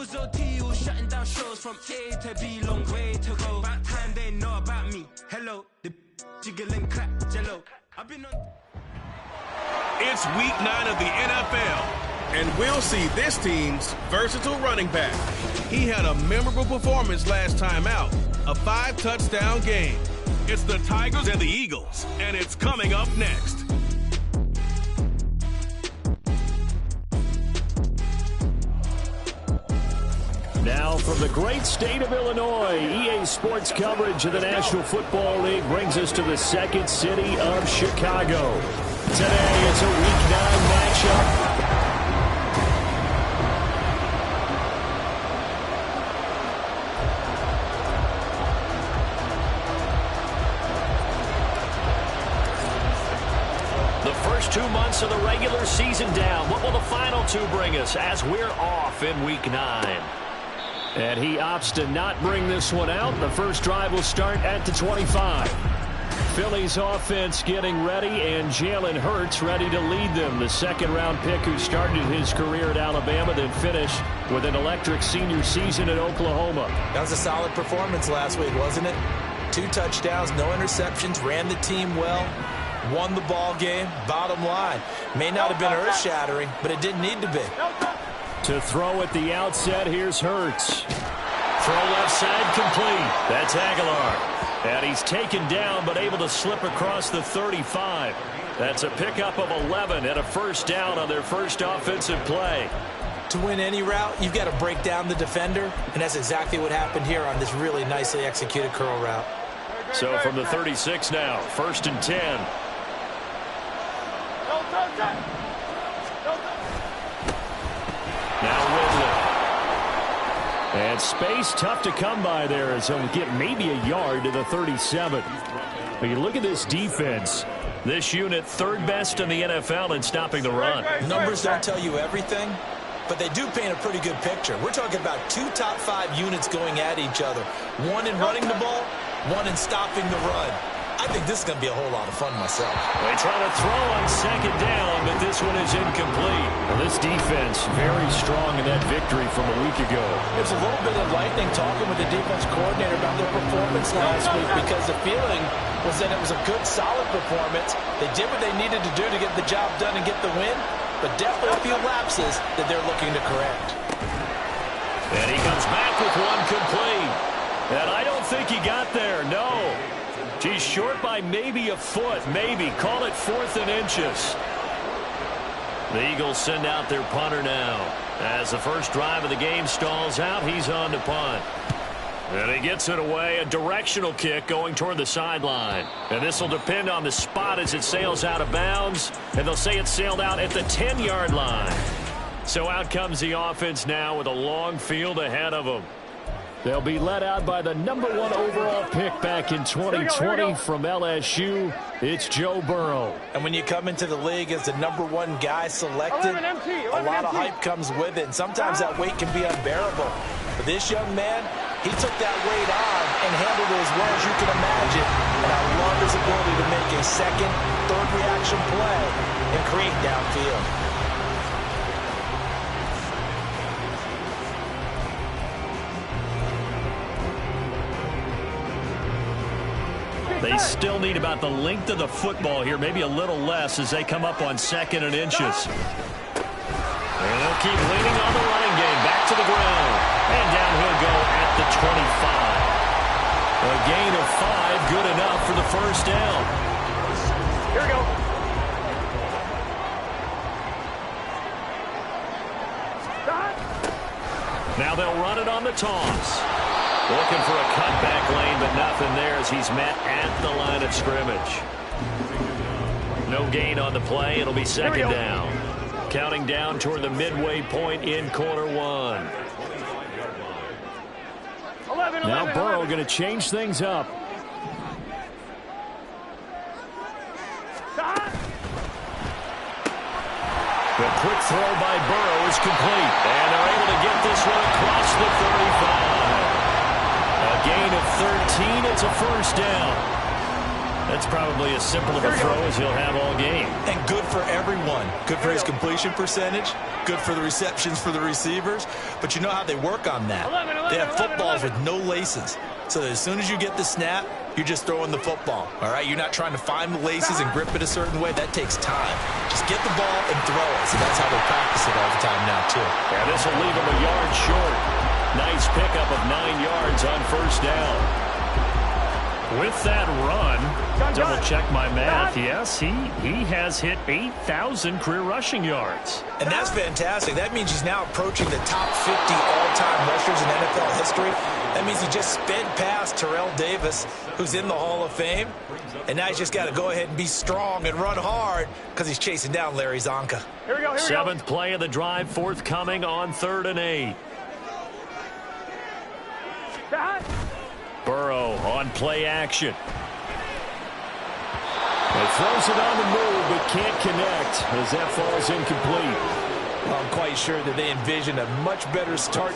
was OT, all shutting down shows from A to B, long way to go. About time they know about me. Hello, the jiggle and clap, jello. I've been on. It's week 9 of the NFL, and we'll see this team's versatile running back. He had a memorable performance last time out, a 5-touchdown game. It's the Tigers and the Eagles, and it's coming up next. Now from the great state of Illinois, EA Sports coverage of the National Football League brings us to the second city of Chicago. Today it's a Week 9 matchup. The first 2 months of the regular season down. What will the final 2 bring us as we're off in Week 9? And he opts to not bring this one out. The first drive will start at the 25. Philly's offense getting ready, and Jalen Hurts ready to lead them. The second-round pick who started his career at Alabama, then finished with an electric senior season at Oklahoma. That was a solid performance last week, wasn't it? 2 touchdowns, no interceptions, ran the team well, won the ball game. Bottom line, may not have been earth-shattering, but it didn't need to be. To throw at the outset, here's Hurts. Throw left side complete. That's Aguilar. And he's taken down but able to slip across the 35. That's a pickup of 11 and a first down on their first offensive play. To win any route, you've got to break down the defender, and that's exactly what happened here on this really nicely executed curl route. So from the 36 now, 1st and 10. Now Ridley. And space tough to come by there as he'll get maybe a yard to the 37. But you look at this defense. This unit 3rd best in the NFL in stopping the run. Numbers don't tell you everything, but they do paint a pretty good picture. We're talking about 2 top 5 units going at each other. 1 in running the ball, 1 in stopping the run. I think this is going to be a whole lot of fun myself. They try to throw on 2nd down, but this one is incomplete. Well, this defense very strong in that victory from a week ago. It was a little bit enlightening talking with the defense coordinator about their performance last week, because the feeling was that it was a good, solid performance. They did what they needed to do to get the job done and get the win, but definitely a few lapses that they're looking to correct. And he comes back with one complete. And I don't think he got there, no. He's short by maybe a foot, maybe. Call it 4th and inches. The Eagles send out their punter now. As the first drive of the game stalls out, he's on to punt. And he gets it away, a directional kick going toward the sideline. And this will depend on the spot as it sails out of bounds. And they'll say it sailed out at the 10-yard line. So out comes the offense now with a long field ahead of them. They'll be led out by the number 1 overall pick back in 2020 from LSU. It's Joe Burrow. And when you come into the league as the number 1 guy selected, a lot of hype comes with it. And sometimes that weight can be unbearable. But this young man, he took that weight on and handled it as well as you can imagine. And I love his ability to make a 2nd, 3rd reaction play and create downfield. They still need about the length of the football here, maybe a little less as they come up on 2nd and inches. And they'll keep leaning on the running game. Back to the ground. And down he'll go at the 25. A gain of 5, good enough for the first down. Here we go. Now they'll run it on the toss. Looking for a cutback lane, but nothing there as he's met at the line of scrimmage. No gain on the play. It'll be 2nd down. Counting down toward the midway point in quarter 1. Now Burrow going to change things up. The quick throw by Burrow is complete. And they're able to get this one across the 35. A gain of 13. It's a first down. That's probably as simple of a throw as he'll have all game. And good for everyone. Good for his completion percentage. Good for the receptions for the receivers. But you know how they work on that. They have footballs with no laces. So as soon as you get the snap, you're just throwing the football. All right? You're not trying to find the laces and grip it a certain way. That takes time. Just get the ball and throw it. So that's how they practice it all the time now, too. Yeah, this will leave him a yard short. Nice pickup of 9 yards on first down. With that run, double-check my math. Yes, he has hit 8,000 career rushing yards. And that's fantastic. That means he's now approaching the top 50 all-time rushers in NFL history. That means he just sped past Terrell Davis, who's in the Hall of Fame. And now he's just got to go ahead and be strong and run hard because he's chasing down Larry Zonka. Here we go. Seventh play of the drive, forthcoming on 3rd and 8. Burrow on play action. He throws it on the move, but can't connect as that falls incomplete. Well, I'm quite sure that they envision a much better start.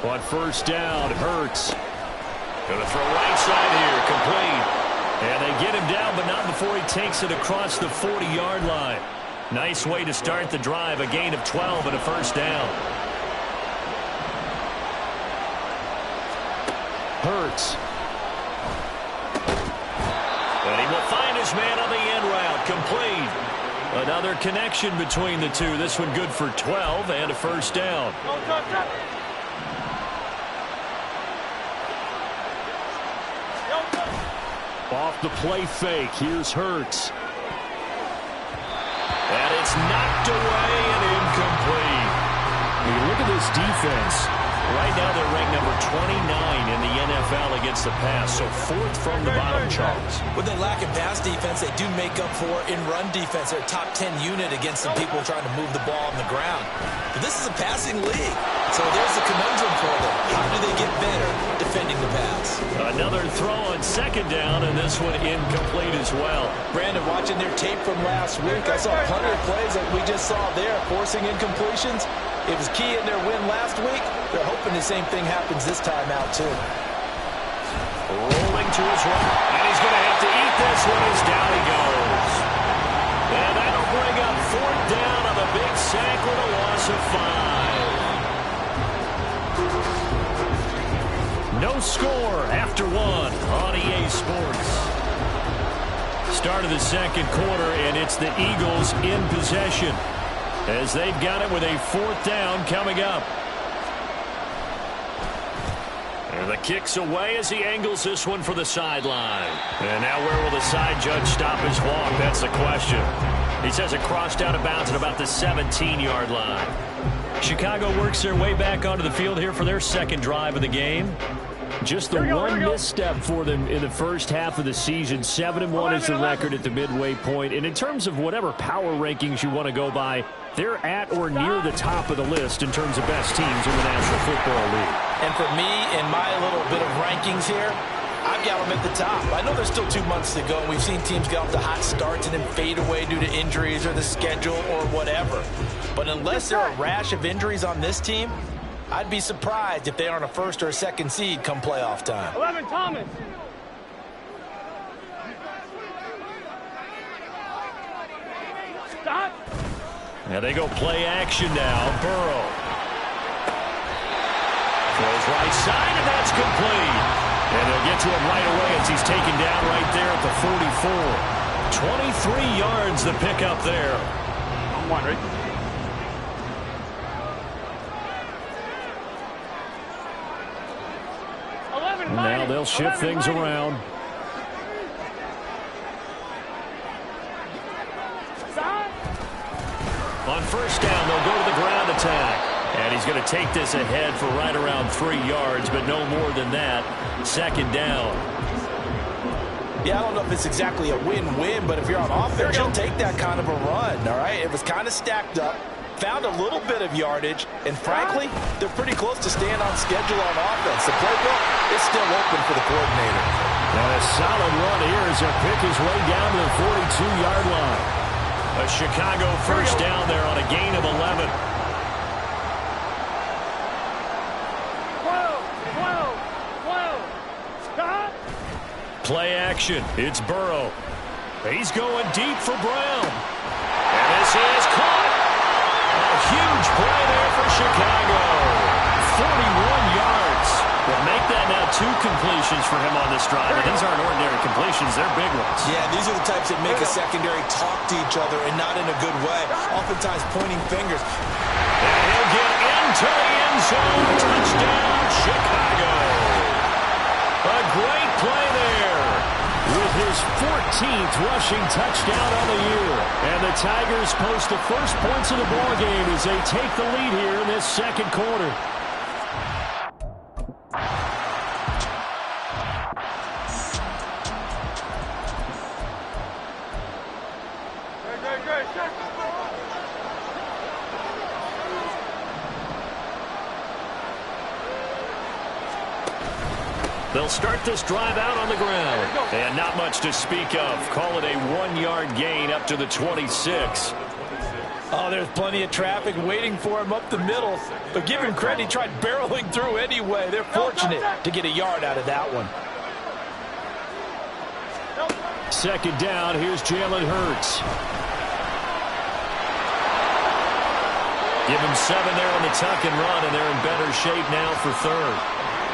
On first down, Hurts. Going to throw right side here, complete. And they get him down, but not before he takes it across the 40-yard line. Nice way to start the drive, a gain of 12 and a first down. Hurts. And he will find his man on the end route, complete. Another connection between the two. This one good for 12 and a first down. Off the play fake, here's Hurts. And it's knocked away and incomplete. When you look at this defense, right now they're ranked number 29 in the NFL against the pass, so 4th from the bottom charts. When they lack in pass defense, they do make up for in run defense. They're a top 10 unit against some people trying to move the ball on the ground. But this is a passing league, so there's a conundrum for them. How do they get better defending the pass? Another throw on second down, and this one incomplete as well. Brandon, watching their tape from last week, I saw plenty of plays like we just saw there, forcing incompletions. It was key in their win last week. They're hoping the same thing happens this time out, too. Rolling to his right, and he's going to have to eat this one as down he goes. And that'll bring up 4th down on the big sack with a loss of 5. No score after 1 on EA Sports. Start of the second quarter, and it's the Eagles in possession as they've got it with a 4th down coming up. And the kick's away as he angles this one for the sideline. And now where will the side judge stop his walk? That's the question. He says it crossed out of bounds at about the 17-yard line. Chicago works their way back onto the field here for their second drive of the game. Just the one misstep for them in the first half of the season. 7-1 is the record at the midway point. And in terms of whatever power rankings you want to go by, they're at or near the top of the list in terms of best teams in the National Football League. And for me, in my little bit of rankings here, I've got them at the top. I know there's still 2 months to go. We've seen teams get off to hot starts and then fade away due to injuries or the schedule or whatever. But unless there are a rash of injuries on this team, I'd be surprised if they aren't a 1st or a 2nd seed come playoff time. 11, Thomas. Stop. Now they go play action now. Burrow. Throws right side, and that's complete. And they'll get to him right away as he's taken down right there at the 44. 23 yards the pickup there. I'm wondering. Now they'll shift things around. On first down, they'll go to the ground attack. And he's going to take this ahead for right around 3 yards, but no more than that. Second down. Yeah, I don't know if it's exactly a win-win, but if you're on offense, you'll take that kind of a run, all right? It was kind of stacked up. found a little bit of yardage, and frankly, they're pretty close to staying on schedule on offense. The playbook is still open for the coordinator. And a solid run here as they pick his way down to the 42-yard line. A Chicago first down there on a gain of 11. 12. Stop. Play action. It's Burrow. He's going deep for Brown. And this is caught. A huge play there for Chicago. 41 yards. Will make that now 2 completions for him on this drive. And these aren't ordinary completions. They're big ones. Yeah, these are the types that make a secondary talk to each other and not in a good way. Oftentimes pointing fingers. And he'll get into the end zone. Touchdown, Chicago. A great play there. With his 14th rushing touchdown on the year. And the Tigers post the first points of the ball game as they take the lead here in this second quarter. They'll start this drive out on the ground. And not much to speak of. Call it a 1-yard gain up to the 26. Oh, there's plenty of traffic waiting for him up the middle. But give him credit, he tried barreling through anyway. They're fortunate to get a yard out of that one. Second down, here's Jalen Hurts. Give him 7 there on the tuck and run, and they're in better shape now for third.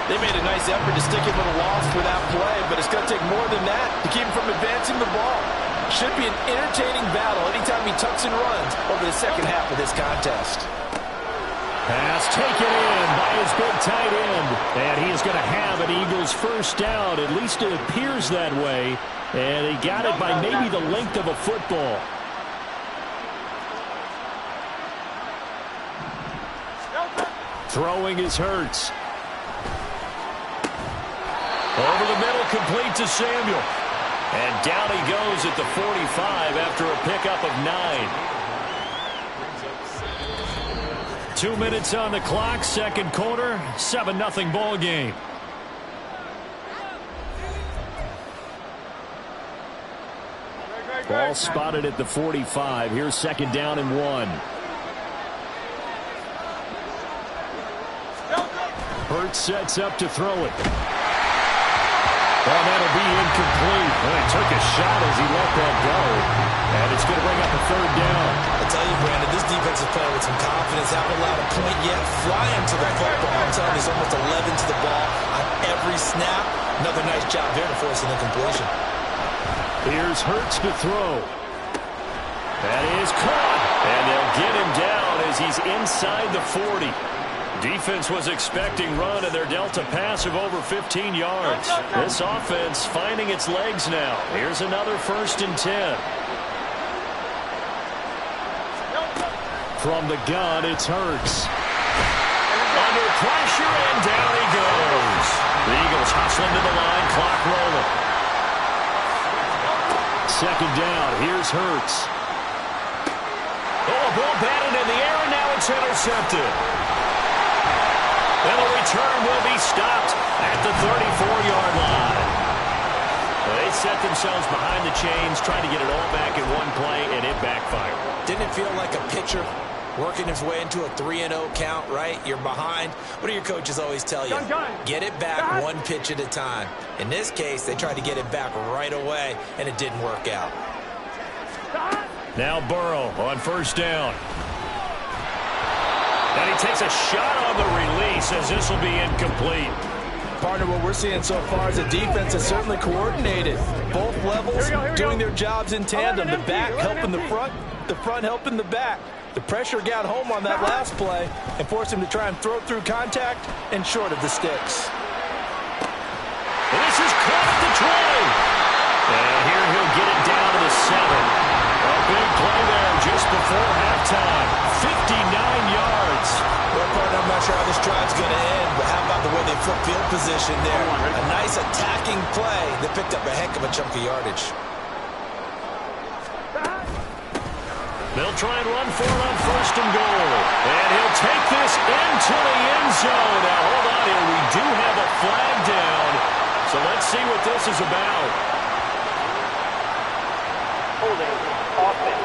They made a nice effort to stick him at a loss for that play, but it's going to take more than that to keep him from advancing the ball. Should be an entertaining battle anytime he tucks and runs over the second half of this contest. Pass taken in by his big tight end. And he is going to have an Eagles first down. At least it appears that way. And he got it by maybe the length of a football. Throwing is Hurts. Over the middle, complete to Samuel. And down he goes at the 45 after a pickup of 9. 2 minutes on the clock, second quarter, 7-0 ball game. Ball spotted at the 45. Here's second down and 1. Hurts sets up to throw it. Oh, that'll be incomplete. Well, he took a shot as he let that go. And it's going to bring up a third down. I tell you, Brandon, this defense is playing with some confidence. Haven't allowed a point yet. Flying to the football. I'm telling you, there's almost 11 to the ball on every snap. Another nice job there to force an incompletion. Here's Hurts to throw. That is caught. And they'll get him down as he's inside the 40. Defense was expecting run, and they're dealt a pass of over 15 yards. This offense finding its legs now. Here's another 1st and 10. From the gun, it's Hurts. Under pressure, and down he goes. The Eagles hustling to the line, clock rolling. Second down, here's Hurts. Oh, a ball batted in the air, and now it's intercepted. And the return will be stopped at the 34-yard line. They set themselves behind the chains, trying to get it all back in one play, and it backfired. Didn't it feel like a pitcher working his way into a 3-0 count, right? You're behind. What do your coaches always tell you? Get it back one pitch at a time. In this case, they tried to get it back right away, and it didn't work out. Now Burrow on first down. And he takes a shot on the release as this will be incomplete. Partner, what we're seeing so far is the defense is certainly coordinated. Both levels doing their jobs in tandem. The back helping the front helping the back. The pressure got home on that last play and forced him to try and throw through contact and short of the sticks. And this is caught at the 20. And here he'll get it down to the 7. A big play there just before halftime. 59 yards. Well, partner, I'm not sure how this drive's going to end, but how about the way they flip field position there? A nice attacking play that picked up a heck of a chunk of yardage. They'll try and run for it on 1st and goal. And he'll take this into the end zone. Now, hold on here. We do have a flag down. So let's see what this is about. Holding. Offense.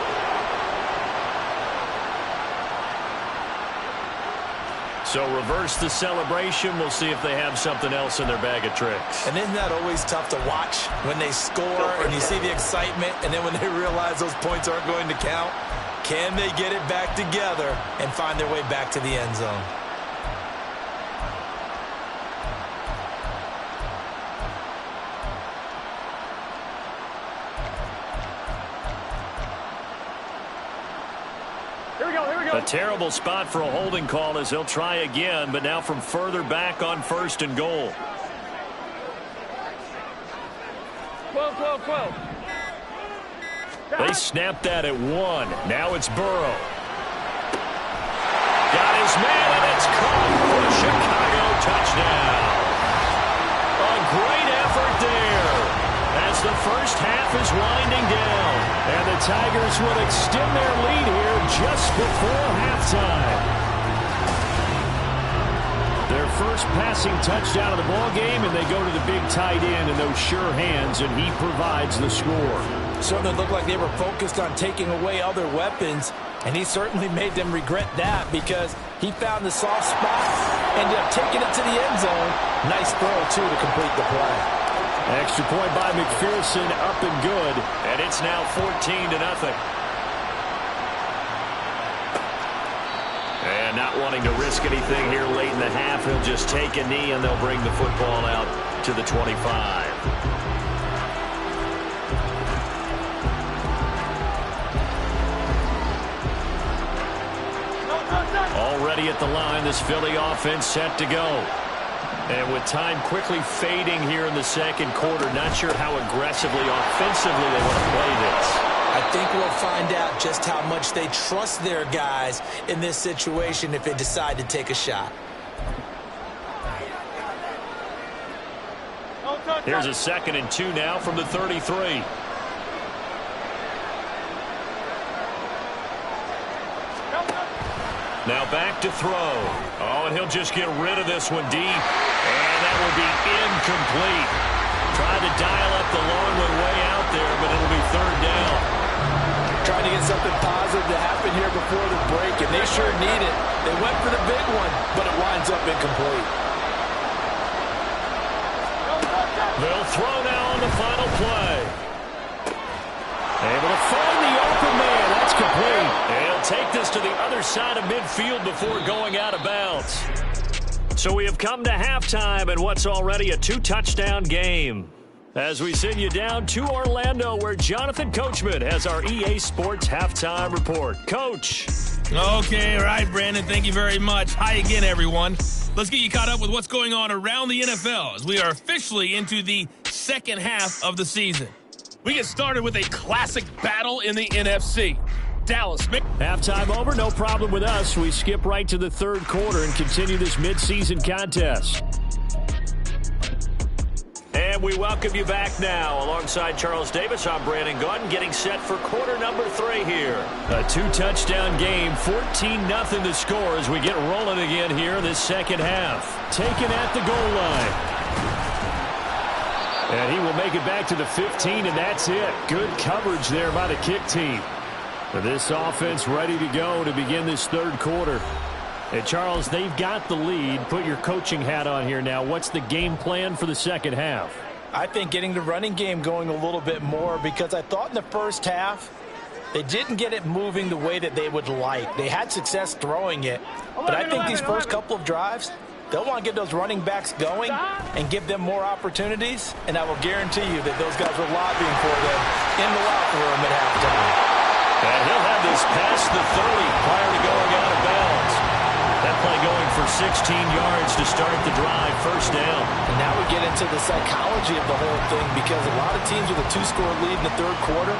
So reverse the celebration. We'll see if they have something else in their bag of tricks. And isn't that always tough to watch when they score and you see the excitement, and then when they realize those points aren't going to count? Can they get it back together and find their way back to the end zone? A terrible spot for a holding call as they'll try again, but now from further back on 1st and goal. 12. They snapped that at 1. Now it's Burrow. Got his man, and it's caught for a Chicago touchdown. A great effort there as the first half is winding down. And the Tigers will extend their lead here just before halftime. Their first passing touchdown of the ball game, and they go to the big tight end in those sure hands, and he provides the score. Certainly looked like they were focused on taking away other weapons, and he certainly made them regret that because he found the soft spot, ended up taking it to the end zone. Nice throw, too, to complete the play. Extra point by McPherson, up and good, and it's now 14-0. And not wanting to risk anything here late in the half, he'll just take a knee, and they'll bring the football out to the 25. Already at the line, this Philly offense set to go. And with time quickly fading here in the second quarter, not sure how aggressively, offensively they want to play this. I think we'll find out just how much they trust their guys in this situation if they decide to take a shot. Here's a 2nd and 2 now from the 33. Now back to throw. Oh, and he'll just get rid of this one deep. And that will be incomplete. Tried to dial up the long one way out there, but it'll be 3rd down. Trying to get something positive to happen here before the break, and they sure need it. They went for the big one, but it winds up incomplete. They'll throw now on the final play. Able to find the open man. That's complete. And he'll take this to the other side of midfield before going out of bounds. So we have come to halftime in what's already a 2-touchdown game. As we send you down to Orlando, where Jonathan Coachman has our EA Sports Halftime Report. Coach. Okay, all right, Brandon. Thank you very much. Hi again, everyone. Let's get you caught up with what's going on around the NFL as we are officially into the second half of the season. We get started with a classic battle in the NFC. Dallas. Halftime over, no problem with us. We skip right to the 3rd quarter and continue this midseason contest. And we welcome you back now. Alongside Charles Davis, I'm Brandon Gaudin, getting set for quarter number 3 here. A 2-touchdown game, 14-0 the score as we get rolling again here in this second half. Taken at the goal line. And he will make it back to the 15, and that's it. Good coverage there by the kick team. This offense ready to go to begin this 3rd quarter. And Charles, they've got the lead. Put your coaching hat on here now. What's the game plan for the second half? I think getting the running game going a little bit more, because I thought in the first half they didn't get it moving the way that they would like. They had success throwing it, but I think these first couple of drives, they'll want to get those running backs going and give them more opportunities, and I will guarantee you that those guys were lobbying for them in the locker room at halftime. And he'll have this past the 30 prior to going out of bounds. That play going for 16 yards to start the drive, 1st down. And now we get into the psychology of the whole thing, because a lot of teams with a 2-score lead in the 3rd quarter,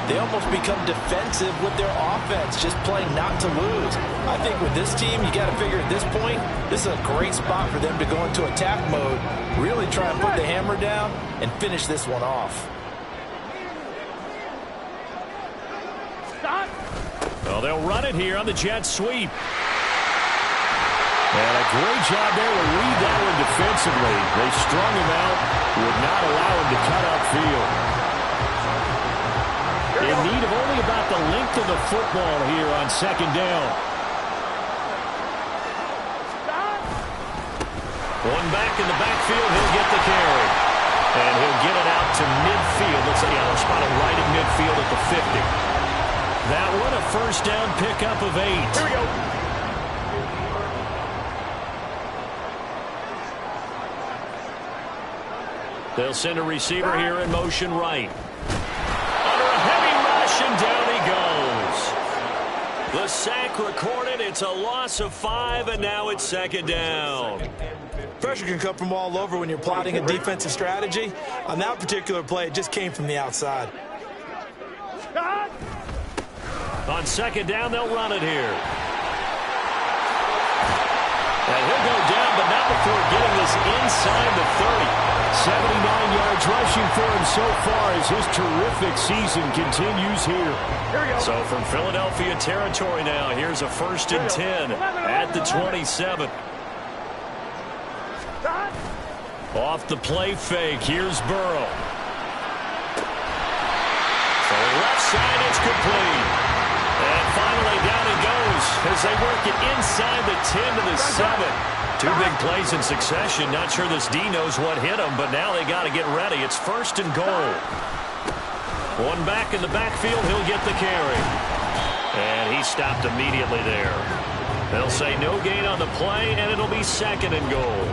they almost become defensive with their offense, just playing not to lose. I think with this team, you got to figure at this point, this is a great spot for them to go into attack mode, really try and put the hammer down and finish this one off. Stop. Well, they'll run it here on the jet sweep. And a great job there to read that one defensively. They strung him out, would not allow him to cut upfield. In need of only about the length of the football here on second down. One back in the backfield, he'll get the carry. And he'll get it out to midfield. Looks like they'll spot it right at midfield at the 50. That one a first down pickup of 8. Here we go. They'll send a receiver here in motion right. Under a heavy rush, and down he goes. The sack recorded. It's a loss of 5, and now it's second down. Pressure can come from all over when you're plotting a defensive strategy. On that particular play, it just came from the outside. On second down, they'll run it here. And he'll go down, but not before getting this inside the 30. 79 yards rushing for him so far as his terrific season continues here. So from Philadelphia territory now, here's a 1st and 10 at the 27. Off the play fake, here's Burrow. So left side, it's complete. And finally down he goes as they work it inside the 10 to the 7. 2 big plays in succession. Not sure this D knows what hit him, but now they got to get ready. It's 1st and goal. One back in the backfield, he'll get the carry. And he stopped immediately there. They'll say no gain on the play, and it'll be 2nd and goal.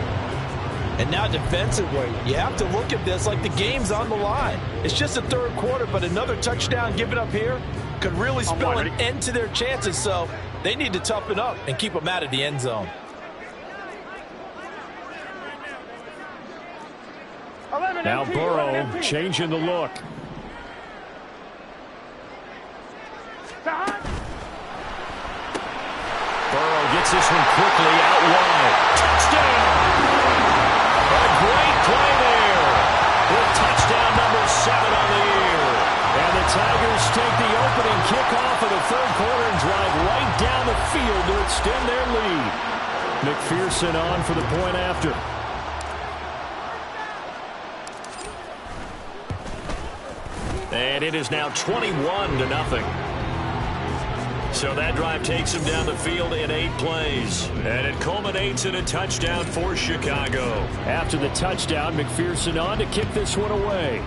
And now defensively, you have to look at this like the game's on the line. It's just the 3rd quarter, but another touchdown given up here could really spell an end to their chances. So they need to toughen up and keep them out of the end zone. Now Burrow changing the look. Burrow gets this one quickly out wide. Touchdown! A great play there. With touchdown number 7 on the year. And the Tigers take the opening kickoff of the 3rd quarter and drive right down the field to extend their lead. McPherson on for the point after. And it is now 21-0. So that drive takes him down the field in 8 plays. And it culminates in a touchdown for Chicago. After the touchdown, McPherson on to kick this one away.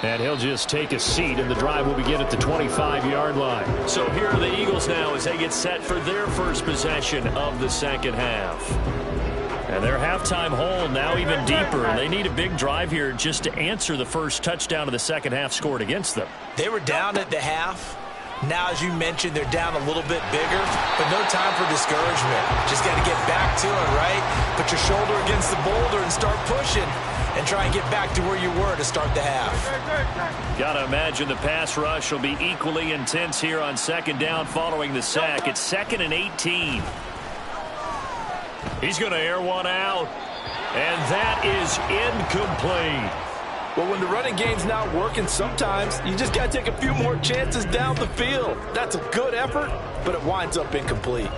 And he'll just take a seat, and the drive will begin at the 25-yard line. So here are the Eagles now as they get set for their first possession of the second half. And their halftime hole now even deeper. And they need a big drive here just to answer the first touchdown of the second half scored against them. They were down at the half. Now, as you mentioned, they're down a little bit bigger, but no time for discouragement. Just got to get back to it, right? Put your shoulder against the boulder and start pushing and try and get back to where you were to start the half. Got to imagine the pass rush will be equally intense here on second down following the sack. It's 2nd and 18. He's going to air one out, and that is incomplete. Well, when the running game's not working, sometimes you just got to take a few more chances down the field. That's a good effort, but it winds up incomplete.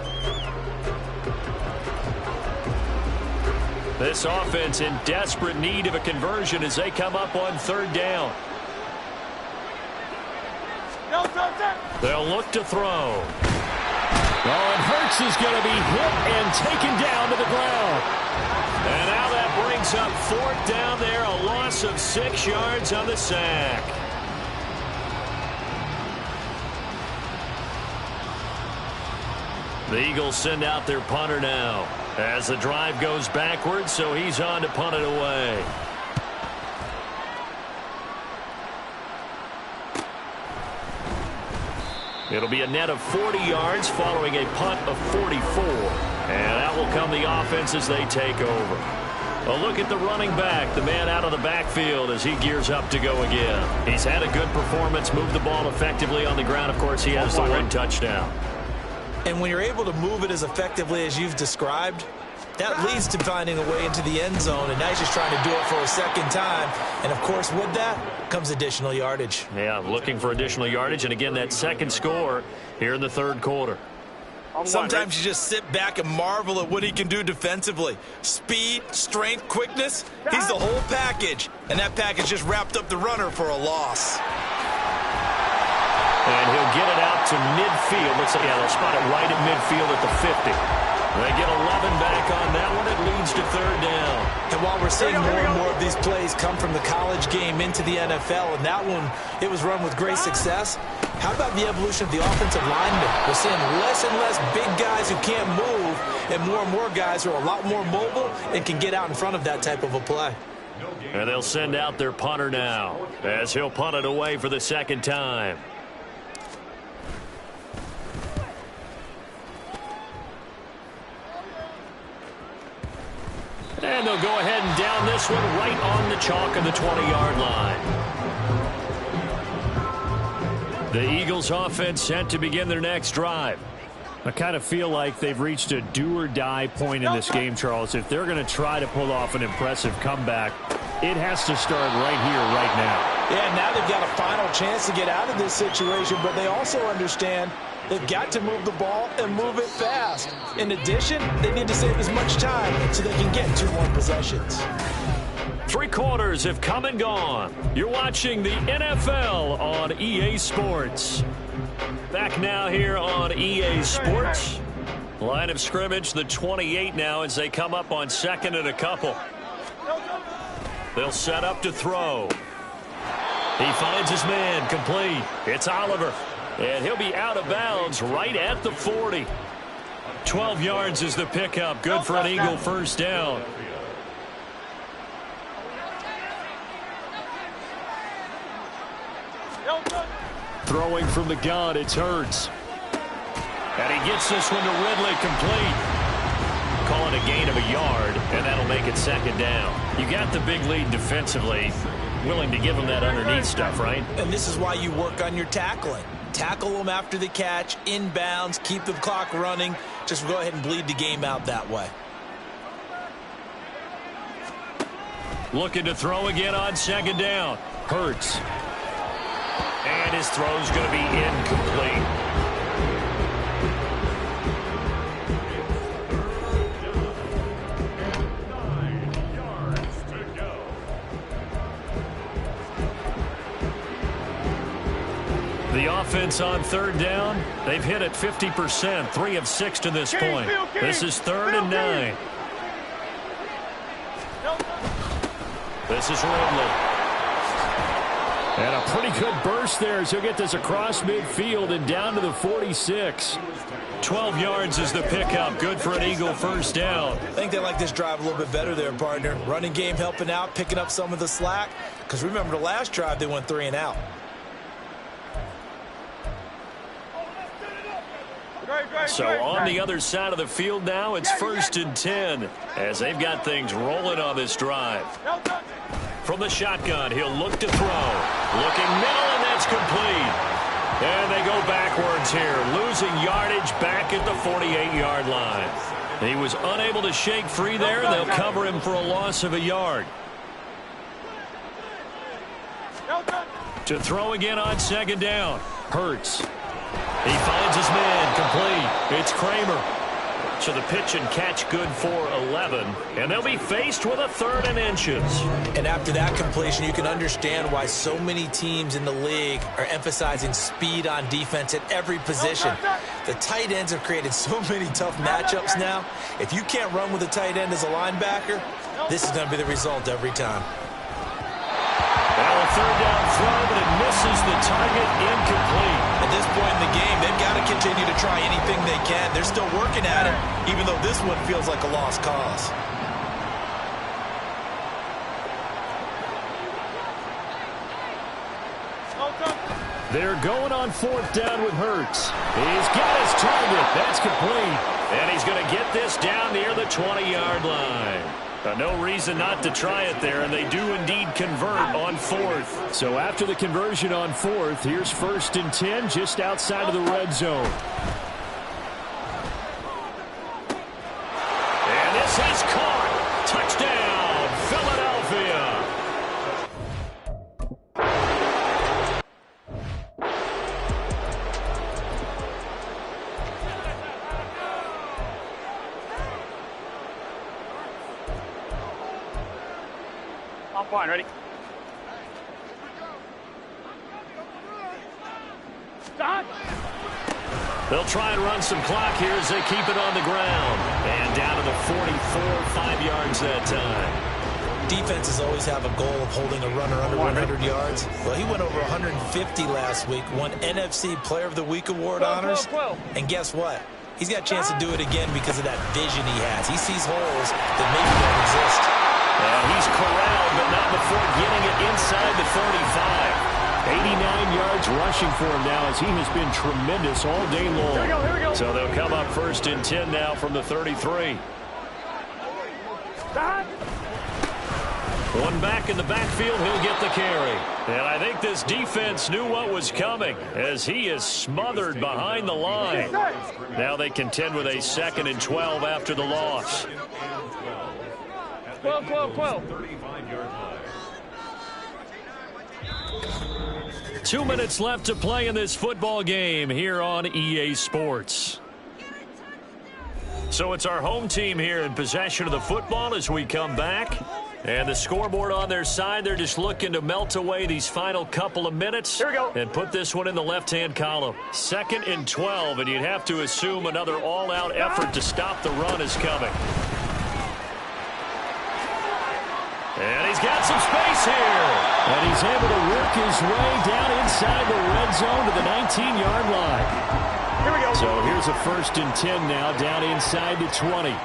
This offense in desperate need of a conversion as they come up on 3rd down. They'll look to throw. Oh, and Hurts is going to be hit and taken down to the ground. And now that brings up 4th down there, a loss of 6 yards on the sack. The Eagles send out their punter now as the drive goes backwards, so he's on to punt it away. It'll be a net of 40 yards following a punt of 44. And that will come the offense as they take over. A look at the running back, the man out of the backfield as he gears up to go again. He's had a good performance, moved the ball effectively on the ground. Of course, he has the one touchdown. And when you're able to move it as effectively as you've described, That leads to finding a way into the end zone, and now he's just trying to do it for a second time. And, of course, with that comes additional yardage. Yeah, looking for additional yardage, and, again, that second score here in the third quarter. Sometimes you just sit back and marvel at what he can do defensively. Speed, strength, quickness, he's the whole package. And that package just wrapped up the runner for a loss. And he'll get it out to midfield. Let's see, yeah, they'll spot it right at midfield at the 50. They get 11 back on that one. It leads to third down. And while we're seeing more and more of these plays come from the college game into the NFL, and that one, it was run with great success, how about the evolution of the offensive lineman? We're seeing less and less big guys who can't move and more guys who are a lot more mobile and can get out in front of that type of a play. And they'll send out their punter now as he'll punt it away for the second time. And they'll go ahead and down this one right on the chalk of the 20-yard line. The Eagles offense set to begin their next drive. I kind of feel like they've reached a do-or-die point in this game, Charles. If they're going to try to pull off an impressive comeback, it has to start right here, right now. Yeah, now they've got a final chance to get out of this situation, but they also understand they've got to move the ball and move it fast. In addition, they need to save as much time so they can get 2 more possessions. 3 quarters have come and gone. You're watching the NFL on EA Sports. Back now here on EA Sports. Line of scrimmage, the 28 now as they come up on second and a couple. They'll set up to throw. He finds his man, complete. It's Oliver. And he'll be out of bounds right at the 40. 12 yards is the pickup. Good for an Eagle first down. Throwing from the gun, it's Hurts. And he gets this one to Ridley, complete. Call it a gain of a yard, and that'll make it second down. You got the big lead defensively. Willing to give him that underneath stuff, right? And this is why you work on your tackling. Tackle them after the catch, inbounds, keep the clock running. Just go ahead and bleed the game out that way. Looking to throw again on second down. Hurts. And his throw's going to be incomplete. The offense on third down, they've hit it 50%, 3 of 6 to this point. This is 3rd and 9. This is Ridley. And a pretty good burst there as he'll get this across midfield and down to the 46. 12 yards is the pickup. Good for an Eagle first down. I think they like this drive a little bit better there, partner. Running game helping out, picking up some of the slack. Because remember, the last drive they went 3 and out. So on the other side of the field now, it's 1st and 10 as they've got things rolling on this drive. From the shotgun, he'll look to throw. Looking middle, and that's complete. And they go backwards here, losing yardage back at the 48-yard line. He was unable to shake free there. They'll cover him for a loss of a yard. To throw again on second down. Hurts. He finds his man, complete. It's Kramer. So the pitch and catch good for 11. And they'll be faced with a 3rd and inches. And after that completion, you can understand why so many teams in the league are emphasizing speed on defense at every position. The tight ends have created so many tough matchups now. If you can't run with a tight end as a linebacker, this is going to be the result every time. Now a 3rd down throw, but it misses the target, incomplete. At this point in the game, they've got to continue to try anything they can. They're still working at it, even though this one feels like a lost cause. They're going on 4th down with Hurts. He's got his target. That's complete. And he's going to get this down near the 20-yard line. No reason not to try it there, and they do indeed convert on 4th. So after the conversion on 4th, here's 1st and 10 just outside of the red zone. And this has I'm fine. Ready? Stop. They'll try and run some clock here as they keep it on the ground. And down to the 44, 5 yards that time. Defenses always have a goal of holding a runner under 100 yards. Well, he went over 150 last week, won NFC Player of the Week award honors. And guess what? He's got a chance to do it again because of that vision he has. He sees holes that maybe don't exist. And he's corralled, but not before getting it inside the 35. 89 yards rushing for him now as he has been tremendous all day long. Here we go. So they'll come up 1st and 10 now from the 33. Stop. One back in the backfield, he'll get the carry. And I think this defense knew what was coming as he is smothered behind the line. Now they contend with a 2nd and 12 after the loss. 12. 2 minutes left to play in this football game here on EA Sports. So it's our home team here in possession of the football as we come back. And the scoreboard on their side, they're just looking to melt away these final couple of minutes. Here we go. And put this one in the left-hand column. 2nd and 12, and you'd have to assume another all-out effort to stop the run is coming. And he's got some space here. And he's able to work his way down inside the red zone to the 19-yard line. Here we go. So here's a 1st and 10 now down inside the 20.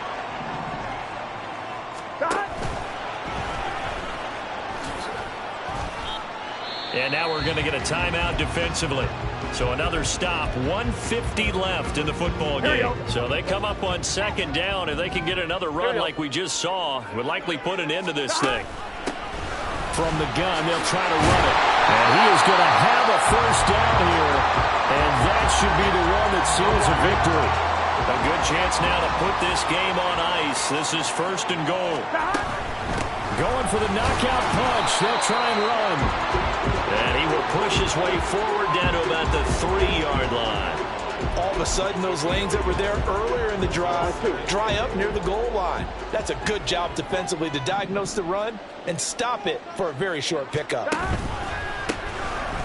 And now we're going to get a timeout defensively. So another stop, 1:50 left in the football game. So they come up on 2nd down. If they can get another run like we just saw, would likely put an end to this thing. From the gun, they'll try to run it. And he is going to have a 1st down here. And that should be the one that seals a victory. A good chance now to put this game on ice. This is 1st and goal. Going for the knockout punch. They'll try and run. And he will push his way forward down to about the 3-yard line. All of a sudden, those lanes that were there earlier in the drive dry up near the goal line. That's a good job defensively to diagnose the run and stop it for a very short pickup.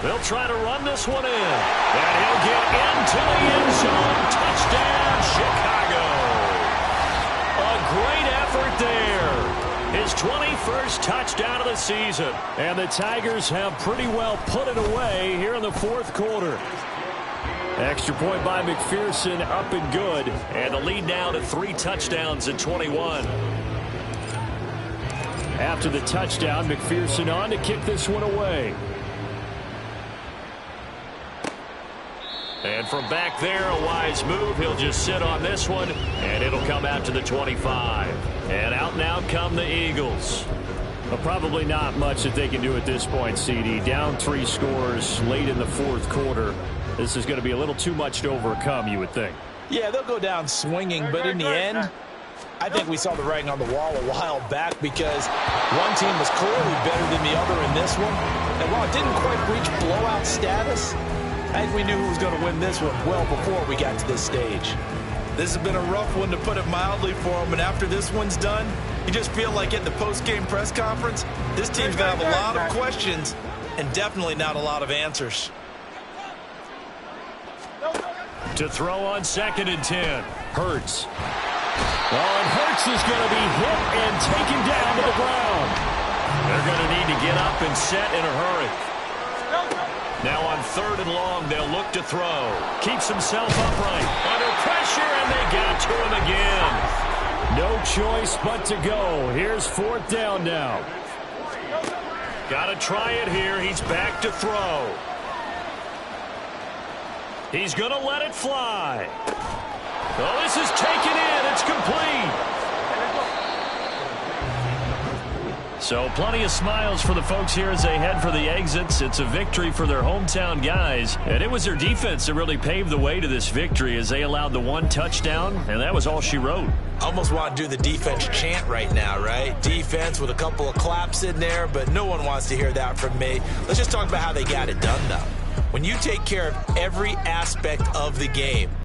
They'll try to run this one in. And he'll get into the end zone. Touchdown, Chicago. A great effort there. His 21st touchdown of the season. And the Tigers have pretty well put it away here in the 4th quarter. Extra point by McPherson, up and good. And the lead now to 3 touchdowns at 21. After the touchdown, McPherson on to kick this one away. And from back there, a wise move. He'll just sit on this one, and it'll come out to the 25. And out now come the Eagles. Well, probably not much that they can do at this point, CD. Down 3 scores late in the 4th quarter. This is going to be a little too much to overcome, you would think. Yeah, they'll go down swinging, but in the end, I think we saw the writing on the wall a while back because one team was clearly better than the other in this one. And while it didn't quite reach blowout status, I think we knew who was going to win this one well before we got to this stage. This has been a rough one, to put it mildly, for them. And after this one's done, you just feel like at the post-game press conference, this team's going to have a lot of questions and definitely not a lot of answers. To throw on 2nd and 10. Hurts. Oh, and Hurts is going to be hit and taken down to the ground. They're going to need to get up and set in a hurry. Now on 3rd and long, they'll look to throw. Keeps himself upright. Under pressure, and they got to him again. No choice but to go. Here's 4th down now. Got to try it here. He's back to throw. He's going to let it fly. Oh, this is taken in. It's complete. So plenty of smiles for the folks here as they head for the exits. It's a victory for their hometown guys. And it was their defense that really paved the way to this victory as they allowed the 1 touchdown. And that was all she wrote. Almost want to do the defense chant right now, right? Defense with a couple of claps in there, but no one wants to hear that from me. Let's just talk about how they got it done, though. When you take care of every aspect of the game,